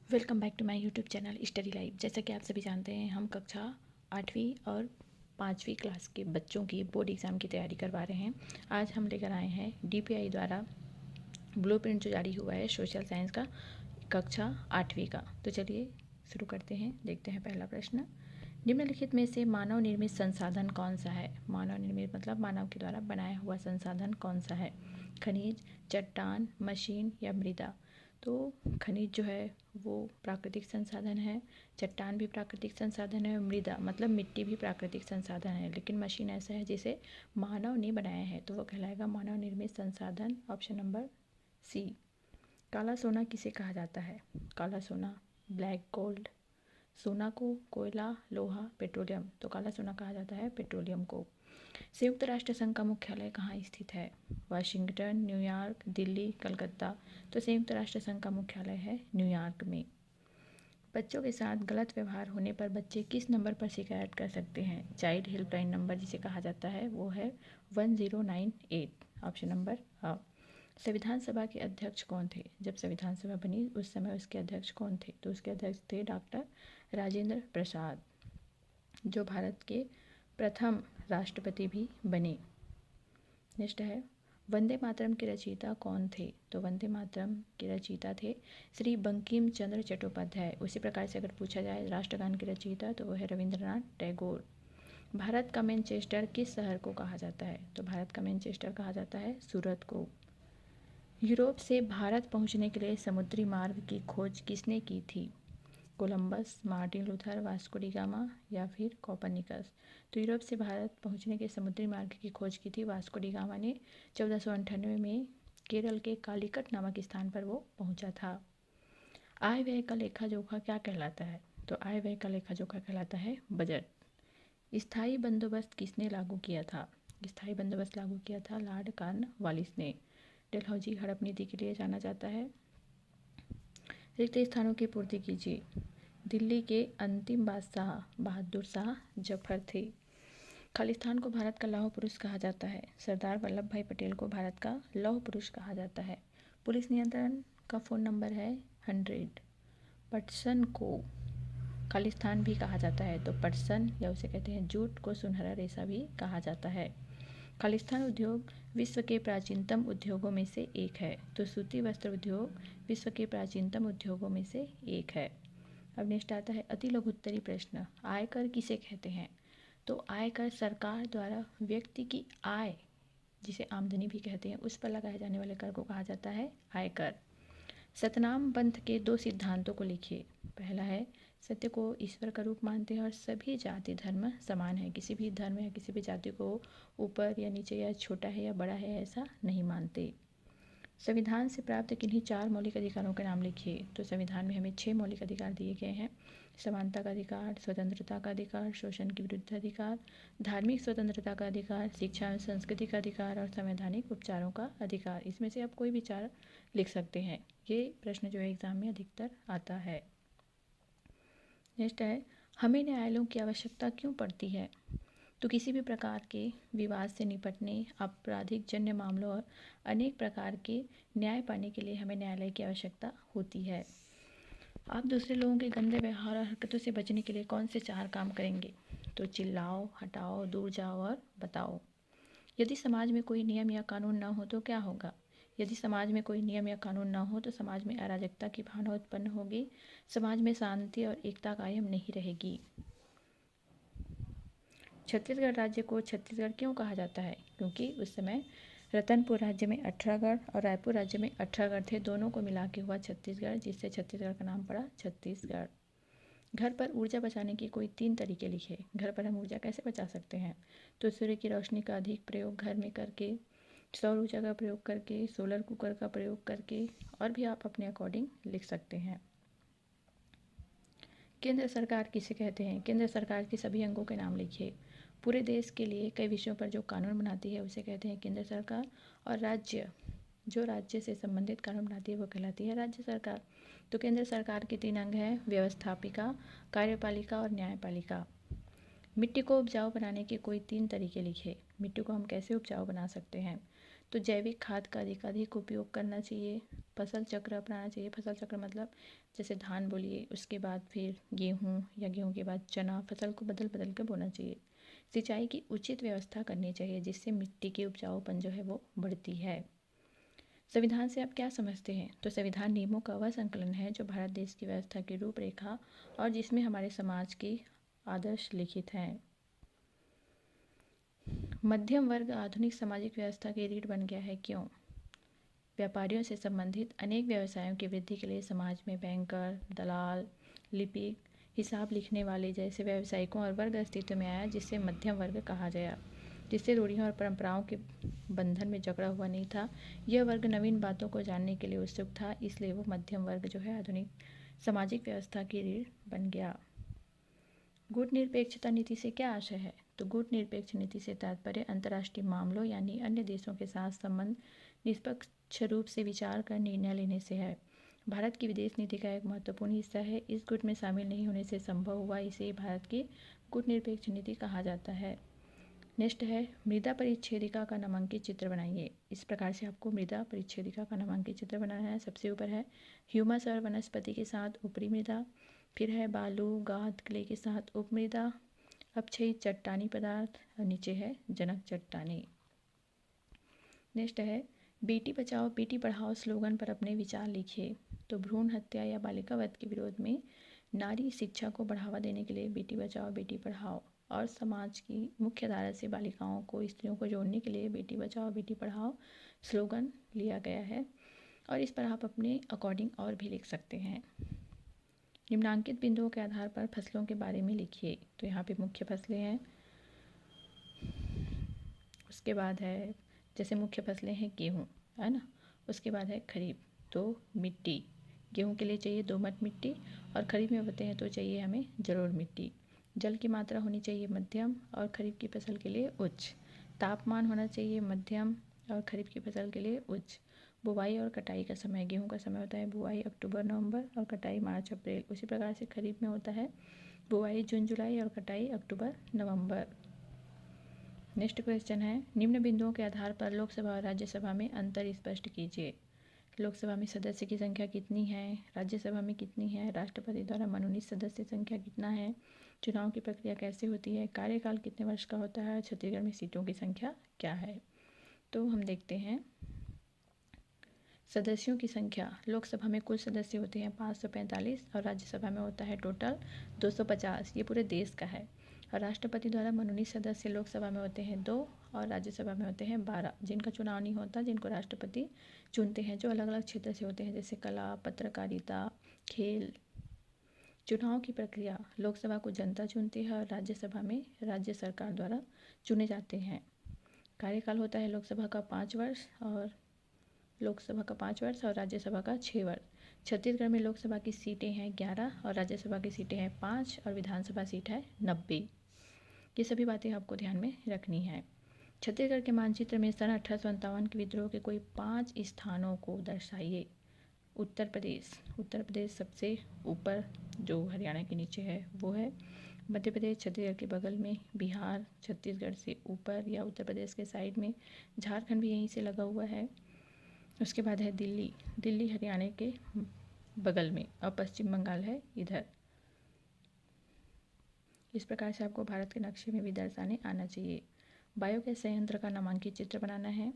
Welcome back to my YouTube channel study life. जैसा कि आप सभी जानते हैं, हम कक्षा 8वीं और 5वीं क्लास के बच्चों की बोर्ड एग्ज़ाम की तैयारी करवा रहे हैं। आज हम लेकर आए हैं DPI द्वारा ब्लूप्रिंट जो जारी हुआ है सोशल साइंस का, कक्षा 8वीं का। तो चलिए शुरू करते हैं। देखते हैं पहला प्रश्न। निम्नलिखित में से मानव निर्मित संसाधन कौन सा है? मानव निर्मित मतलब मानव के द्वारा बनाया हुआ संसाधन कौन सा है? खनिज, चट्टान, मशीन या मृदा? तो खनिज जो है वो प्राकृतिक संसाधन है, चट्टान भी प्राकृतिक संसाधन है, मृदा मतलब मिट्टी भी प्राकृतिक संसाधन है। लेकिन मशीन ऐसा है जिसे मानव ने बनाया है, तो वो कहलाएगा मानव निर्मित संसाधन। Option number C. काला सोना किसे कहा जाता है? काला सोना, ब्लैक गोल्ड, सोना को, कोयला, लोहा, पेट्रोलियम। तो काला सोना कहा जाता है पेट्रोलियम को। संयुक्त राष्ट्र संघ का मुख्यालय कहाँ स्थित है? Washington, New York, Delhi, Calcutta. तो संयुक्त राष्ट्र संघ का मुख्यालय है न्यूयॉर्क में। बच्चों के साथ गलत व्यवहार होने पर बच्चे किस नंबर पर शिकायत कर सकते हैं? चाइल्ड हेल्पलाइन नंबर जिसे कहा जाता है वो है 1098। ऑप्शन नंबर अ। संविधान सभा के अध्यक्ष कौन थे? जब संविधान सभा बनी उस समय उसके अध्यक्ष कौन थे? तो उसके अध्यक्ष थे डॉक्टर राजेंद्र प्रसाद, जो भारत के प्रथम राष्ट्रपति भी बने। नेक्स्ट है, वंदे मातरम के रचयिता कौन थे? तो वंदे मातरम के रचयिता थे श्री बंकिम चंद्र चट्टोपाध्याय। उसी प्रकार से अगर पूछा जाए राष्ट्रगान के रचयिता, तो वो है रविंद्रनाथ टैगोर। भारत का मैनचेस्टर किस शहर को कहा जाता है? तो भारत का मैनचेस्टर कहा जाता है सूरत को। यूरोप से भारत पहुंचने के लिए समुद्री मार्ग की खोज किसने की थी? Columbus, Martin Luther, Vasco D gamma या फिर कोपरनिकस। तो यूरोप से भारत पहुंचने के समुद्री मार्ग की खोज की थी वास्को डी गामा ने। 1498 में केरल के कालीकट नामक स्थान पर वो पहुंचा था। आय व्यय का लेखा जोखा क्या कहलाता है? तो आय व्यय का लेखा जोखा कहलाता है बजट। स्थायी बंदोबस्त किसने लागू किया था? स्थायी बंदोबस्त लागू किया था लॉर्ड कॉर्नवालिस ने। डलहौजी हड़प नीति के लिए जाना जाता है। रिक्त स्थानों की पूर्ति कीजिए। दिल्ली के अंतिम बादशाह बहादुर शाह जफर थे। खालिस्तान को भारत का लौह पुरुष कहा जाता है। सरदार वल्लभ भाई पटेल को भारत का लौह पुरुष कहा जाता है। पुलिस नियंत्रण का फ़ोन नंबर है 100। पटसन को खालिस्तान भी कहा जाता है, तो पटसन या उसे कहते हैं जूट को सुनहरा रेशा भी कहा जाता है। खालिस्तान उद्योग विश्व के प्राचीनतम उद्योगों में से एक है। तो सूती वस्त्र उद्योग विश्व के प्राचीनतम उद्योगों में से एक है। अब नेक्स्ट आता है अति लघुत्तरी प्रश्न। आयकर किसे कहते हैं? तो आयकर सरकार द्वारा व्यक्ति की आय, जिसे आमदनी भी कहते हैं, उस पर लगाए जाने वाले कर को कहा जाता है आयकर। सतनाम पंथ के 2 सिद्धांतों को लिखिए। पहला है, सत्य को ईश्वर का रूप मानते हैं और सभी जाति धर्म समान है। किसी भी धर्म या किसी भी जाति को ऊपर या नीचे या छोटा है या बड़ा है ऐसा नहीं मानते। संविधान से प्राप्त किन्हीं 4 मौलिक अधिकारों के नाम लिखिए। तो संविधान में हमें 6 मौलिक अधिकार दिए गए हैं। समानता का अधिकार, स्वतंत्रता का अधिकार, शोषण के विरुद्ध अधिकार, धार्मिक स्वतंत्रता का अधिकार, शिक्षा एवं संस्कृति का अधिकार और संवैधानिक उपचारों का अधिकार। इसमें से आप कोई भी 4 लिख सकते हैं। ये प्रश्न जो है एग्जाम में अधिकतर आता है। नेक्स्ट है, हमें न्यायालयों की आवश्यकता क्यों पड़ती है? तो किसी भी प्रकार के विवाद से निपटने, आपराधिक जन्य मामलों और अनेक प्रकार के न्याय पाने के लिए हमें न्यायालय की आवश्यकता होती है। आप दूसरे लोगों के गंदे व्यवहार और हरकतों से बचने के लिए कौन से 4 काम करेंगे? तो चिल्लाओ, हटाओ, दूर जाओ और बताओ। यदि समाज में कोई नियम या कानून न हो तो क्या होगा? यदि समाज में कोई नियम या कानून न हो तो समाज में अराजकता की भावना उत्पन्न होगी, समाज में शांति और एकता कायम नहीं रहेगी। छत्तीसगढ़ राज्य को छत्तीसगढ़ क्यों कहा जाता है? क्योंकि उस समय रतनपुर राज्य में 18 गढ़ और रायपुर राज्य में 18 गढ़ थे, दोनों को मिला के हुआ छत्तीसगढ़, जिससे छत्तीसगढ़ का नाम पड़ा छत्तीसगढ़। घर पर ऊर्जा बचाने के कोई 3 तरीके लिखे। घर पर हम ऊर्जा कैसे बचा सकते हैं? तो सूर्य की रोशनी का अधिक प्रयोग घर में करके, सौर ऊर्जा का प्रयोग करके, सोलर कुकर का प्रयोग करके, और भी आप अपने अकॉर्डिंग लिख सकते हैं। केंद्र सरकार किसे कहते हैं? केंद्र सरकार के सभी अंगों के नाम लिखिए। पूरे देश के लिए कई विषयों पर जो कानून बनाती है उसे कहते हैं केंद्र सरकार। और राज्य, जो राज्य से संबंधित कानून बनाती है वो कहलाती है राज्य सरकार। तो केंद्र सरकार के 3 अंग हैं, व्यवस्थापिका, कार्यपालिका और न्यायपालिका। मिट्टी को उपजाऊ बनाने के कोई 3 तरीके लिखे। मिट्टी को हम कैसे उपजाऊ बना सकते हैं? तो जैविक खाद का अधिक उपयोग करना चाहिए। फसल चक्र अपनाना चाहिए। फसल चक्र मतलब जैसे धान बोलिए, उसके बाद फिर गेहूँ या गेहूँ के बाद चना, फसल को बदल बदल कर बोना चाहिए। सिंचाई की उचित व्यवस्था करनी चाहिए जिससे मिट्टी की उपजाऊपन जो है वो बढ़ती है। संविधान से आप क्या समझते हैं? तो संविधान नियमों का वह संकलन है जो भारत देश की व्यवस्था की रूपरेखा और जिसमें हमारे समाज की आदर्श लिखित हैं। मध्यम वर्ग आधुनिक सामाजिक व्यवस्था की रीढ़ बन गया है, क्यों? व्यापारियों से संबंधित अनेक व्यवसायों की वृद्धि के लिए समाज में बैंकर, दलाल, लिपिक, हिसाब लिखने वाले जैसे व्यावसायिकों और वर्ग अस्तित्व में आया जिससे मध्यम वर्ग कहा गया, जिससे रूढ़ियों और परंपराओं के बंधन में जकड़ा हुआ नहीं था। यह वर्ग नवीन बातों को जानने के लिए उत्सुक था, इसलिए वो मध्यम वर्ग जो है आधुनिक सामाजिक व्यवस्था की रीढ़ बन गया। गुट निरपेक्षता नीति से क्या आशय है? तो गुट निरपेक्ष नीति से तात्पर्य अंतर्राष्ट्रीय मामलों यानी अन्य देशों के साथ संबंध निष्पक्ष रूप से विचार कर निर्णय लेने से है। भारत की विदेश नीति का एक महत्वपूर्ण हिस्सा है। इस गुट में शामिल नहीं होने से संभव हुआ, इसे भारत की गुट निरपेक्ष नीति कहा जाता है। नेक्स्ट है मृदा परिच्छेदिका का नामांकित चित्र बनाइए। इस प्रकार से आपको मृदा परिच्छेदिका का नामांकित चित्र बनाना है। सबसे ऊपर है ह्यूमस और वनस्पति के साथ ऊपरी मृदा, फिर है बालू, गाद, क्ले के साथ उपमृदा, अपक्षयी चट्टानी पदार्थ और नीचे है जनक चट्टानी। नेक्स्ट है बेटी बचाओ बेटी पढ़ाओ स्लोगन पर अपने विचार लिखिए। तो भ्रूण हत्या या बालिका वध के विरोध में नारी शिक्षा को बढ़ावा देने के लिए बेटी बचाओ बेटी पढ़ाओ और समाज की मुख्य धारा से बालिकाओं को, स्त्रियों को जोड़ने के लिए बेटी बचाओ बेटी पढ़ाओ स्लोगन लिया गया है और इस पर आप अपने अकॉर्डिंग और भी लिख सकते हैं। निम्नांकित बिंदुओं के आधार पर फसलों के बारे में लिखिए। तो यहाँ पे मुख्य फसलें हैं, उसके बाद है जैसे मुख्य फसलें हैं गेहूँ, है ना, उसके बाद है खरीफ। तो मिट्टी, गेहूँ के लिए चाहिए दोमट मिट्टी और खरीफ में बोते हैं तो चाहिए हमें जलोढ़ मिट्टी। जल की मात्रा होनी चाहिए मध्यम और खरीफ की फसल के लिए उच्च। तापमान होना चाहिए मध्यम और खरीफ की फसल के लिए उच्च। बुवाई और कटाई का समय, गेहूँ का समय होता है बुवाई अक्टूबर नवंबर और कटाई मार्च अप्रैल। उसी प्रकार से खरीफ में होता है बुवाई जून जुलाई और कटाई अक्टूबर नवंबर। नेक्स्ट क्वेश्चन है निम्न बिंदुओं के आधार पर लोकसभा और राज्यसभा में अंतर स्पष्ट कीजिए। लोकसभा में सदस्य की संख्या कितनी है, राज्यसभा में कितनी है, राष्ट्रपति द्वारा मनोनीत सदस्य संख्या कितना है, चुनाव की प्रक्रिया कैसे होती है, कार्यकाल कितने वर्ष का होता है, छत्तीसगढ़ में सीटों की संख्या क्या है। तो हम देखते हैं सदस्यों की संख्या। लोकसभा में कुल सदस्य होते हैं 545 और राज्यसभा में होता है टोटल 250। ये पूरे देश का है। और राष्ट्रपति द्वारा मनोनीत सदस्य लोकसभा में होते हैं 2 और राज्यसभा में होते हैं 12, जिनका चुनाव नहीं होता, जिनको राष्ट्रपति चुनते हैं, जो अलग अलग क्षेत्र से होते हैं जैसे कला, पत्रकारिता, खेल। चुनाव की प्रक्रिया, लोकसभा को जनता चुनती है और राज्यसभा में राज्य सरकार द्वारा चुने जाते हैं। कार्यकाल होता है लोकसभा का 5 वर्ष और राज्यसभा का 6 वर्ष। छत्तीसगढ़ में लोकसभा की सीटें हैं 11 और राज्यसभा की सीटें हैं 5 और विधानसभा सीट है 90। ये सभी बातें आपको ध्यान में रखनी है। छत्तीसगढ़ के मानचित्र में सन 1857 के विद्रोह के कोई 5 स्थानों को दर्शाइए। उत्तर प्रदेश सबसे ऊपर जो हरियाणा के नीचे है वो है। मध्य प्रदेश छत्तीसगढ़ के बगल में, बिहार छत्तीसगढ़ से ऊपर या उत्तर प्रदेश के साइड में, झारखंड भी यहीं से लगा हुआ है। उसके बाद है दिल्ली हरियाणा के बगल में और पश्चिम बंगाल है इधर। इस प्रकार से आपको भारत के नक्शे में भी दर्शाने आना चाहिए। बायोगैस संयंत्र का नामांकित चित्र बनाना है।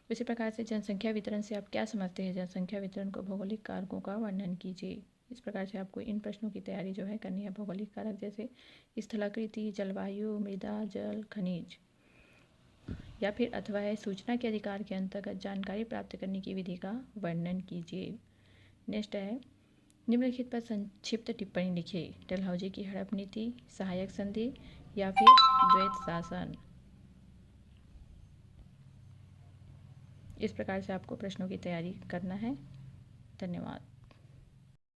इसी प्रकार से जनसंख्या वितरण से आप क्या समझते हैं? जनसंख्या वितरण को भौगोलिक कारकों का वर्णन कीजिए। इस प्रकार से आपको इन प्रश्नों की तैयारी जो है करनी है। भौगोलिक कारक जैसे स्थलाकृति, जलवायु, मृदा, जल, खनिज, या फिर अथवा है सूचना के अधिकार के अंतर्गत जानकारी प्राप्त करने की विधि का वर्णन कीजिए। नेक्स्ट है निम्नलिखित पर संक्षिप्त टिप्पणी लिखिए। डलहौजी की हड़प नीति, सहायक संधि या फिर द्वैत शासन। इस प्रकार से आपको प्रश्नों की तैयारी करना है। धन्यवाद।